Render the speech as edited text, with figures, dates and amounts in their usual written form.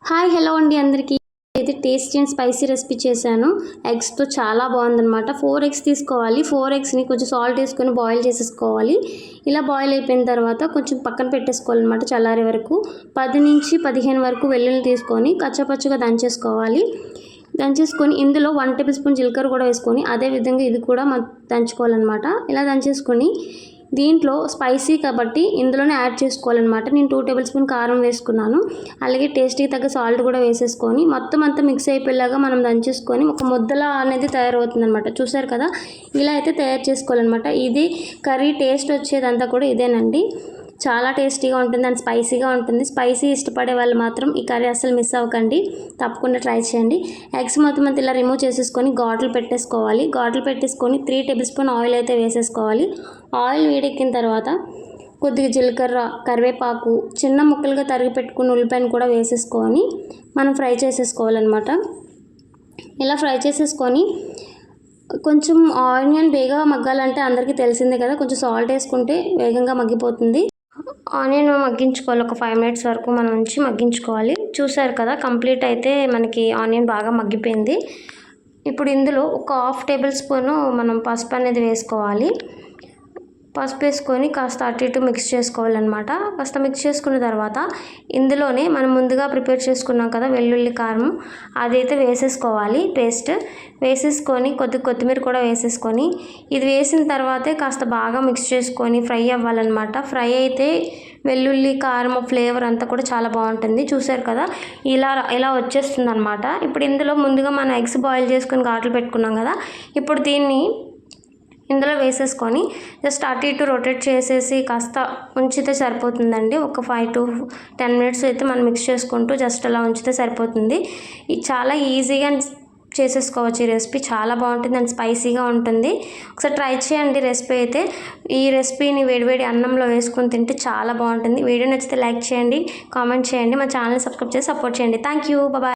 Hi hello అండి అందరికీ. అయితే టేస్టీ అండ్ స్పైసీ రెసిపీ చేశాను. ఎగ్స్తో చాలా బాగుందన్నమాట. 4 ఎగ్స్ తీసుకోవాలి. 4 ఎగ్స్ని కొంచెం సాల్ట్ వేసుకొని బాయిల్ చేసేసుకోవాలి. ఇలా బాయిల్ అయిపోయిన తర్వాత కొంచెం పక్కన పెట్టేసుకోవాలన్నమాట చల్లారే వరకు. 10 నుంచి 15 వరకు వెల్లుల్లి తీసుకొని కచ్చపచ్చగా దంచేసుకోవాలి. దంచేసుకొని ఇందులో 1 టేబుల్ స్పూన్ జీలకర్ర కూడా వేసుకొని అదేవిధంగా ఇది కూడా దంచుకోవాలన్నమాట. ఇలా దంచేసుకొని దీంట్లో స్పైసీ కాబట్టి ఇందులోనే యాడ్ చేసుకోవాలన్నమాట. నేను 2 టేబుల్ స్పూన్ కారం వేసుకున్నాను. అలాగే టేస్ట్కి తగ్గ సాల్ట్ కూడా వేసేసుకొని మొత్తం అంతా మిక్స్ అయిపోయేలాగా మనం దంచేసుకొని ఒక ముద్దలా అనేది తయారవుతుందన్నమాట. చూసారు కదా, ఇలా అయితే తయారు చేసుకోవాలన్నమాట. ఇది కర్రీ టేస్ట్ వచ్చేదంతా కూడా ఇదేనండి. చాలా టేస్టీగా ఉంటుంది అండ్ స్పైసీగా ఉంటుంది. స్పైసీ ఇష్టపడే వాళ్ళు మాత్రం ఈ కర్రీ అస్సలు మిస్ అవ్వకండి, తప్పకుండా ట్రై చేయండి. ఎగ్స్ మొత్తం అంతా ఇలా రిమూవ్ చేసేసుకొని ఘాట్లు పెట్టేసుకోవాలి. ఘాట్లు పెట్టేసుకొని 3 టేబుల్ స్పూన్ ఆయిల్ అయితే వేసేసుకోవాలి. ఆయిల్ వేడెక్కిన తర్వాత కొద్దిగా జీలకర్ర, కరివేపాకు, చిన్న ముక్కలుగా తరిగి పెట్టుకుని ఉల్లిపాయను కూడా వేసేసుకొని మనం ఫ్రై చేసేసుకోవాలన్నమాట. ఇలా ఫ్రై చేసేసుకొని కొంచెం ఆనియన్ వేగంగా మగ్గాలంటే అందరికీ తెలిసిందే కదా, కొంచెం సాల్ట్ వేసుకుంటే వేగంగా మగ్గిపోతుంది. ఆనియన్ మగ్గించుకోవాలి. ఒక 5 మినిట్స్ వరకు మనం ఉంచి మగ్గించుకోవాలి. చూసారు కదా, కంప్లీట్ అయితే మనకి ఆనియన్ బాగా మగ్గిపోయింది. ఇప్పుడు ఇందులో ఒక 1/2 టేబుల్ స్పూను మనం పసుపు అనేది వేసుకోవాలి. పసుపు వేసుకొని కాస్త అటు ఇటు మిక్స్ చేసుకోవాలన్నమాట. కాస్త మిక్స్ చేసుకున్న తర్వాత ఇందులోనే మనం ముందుగా ప్రిపేర్ చేసుకున్నాం కదా వెల్లుల్లి కారం, అదైతే వేసేసుకోవాలి. పేస్ట్ వేసేసుకొని కొత్తిమీర కూడా వేసేసుకొని ఇది వేసిన తర్వాతే కాస్త బాగా మిక్స్ చేసుకొని ఫ్రై అవ్వాలన్నమాట. ఫ్రై అయితే వెల్లుల్లి కారం ఫ్లేవర్ అంతా కూడా చాలా బాగుంటుంది. చూసారు కదా, ఇలా వచ్చేస్తుంది అనమాట. ఇప్పుడు ఇందులో ముందుగా మనం ఎగ్స్ బాయిల్ చేసుకొని ఘాట్లు పెట్టుకున్నాం కదా, ఇప్పుడు దీన్ని ఇందులో వేసేసుకొని జస్ట్ అటు ఇటు రొటేట్ చేసేసి కాస్త ఉంచితే సరిపోతుందండి. ఒక 5 to 10 మినిట్స్ అయితే మనం మిక్స్ చేసుకుంటూ జస్ట్ అలా ఉంచితే సరిపోతుంది. ఇది చాలా ఈజీగా చేసేసుకోవచ్చు. ఈ రెసిపీ చాలా బాగుంటుంది అండ్ స్పైసీగా ఉంటుంది. ఒకసారి ట్రై చేయండి రెసిపీ అయితే. ఈ రెసిపీని వేడివేడి అన్నంలో వేసుకొని తింటే చాలా బాగుంటుంది. వీడియో నచ్చితే లైక్ చేయండి, కామెంట్ చేయండి, మా ఛానల్ సబ్స్క్రైబ్ చేసి సపోర్ట్ చేయండి. Thank you, bye.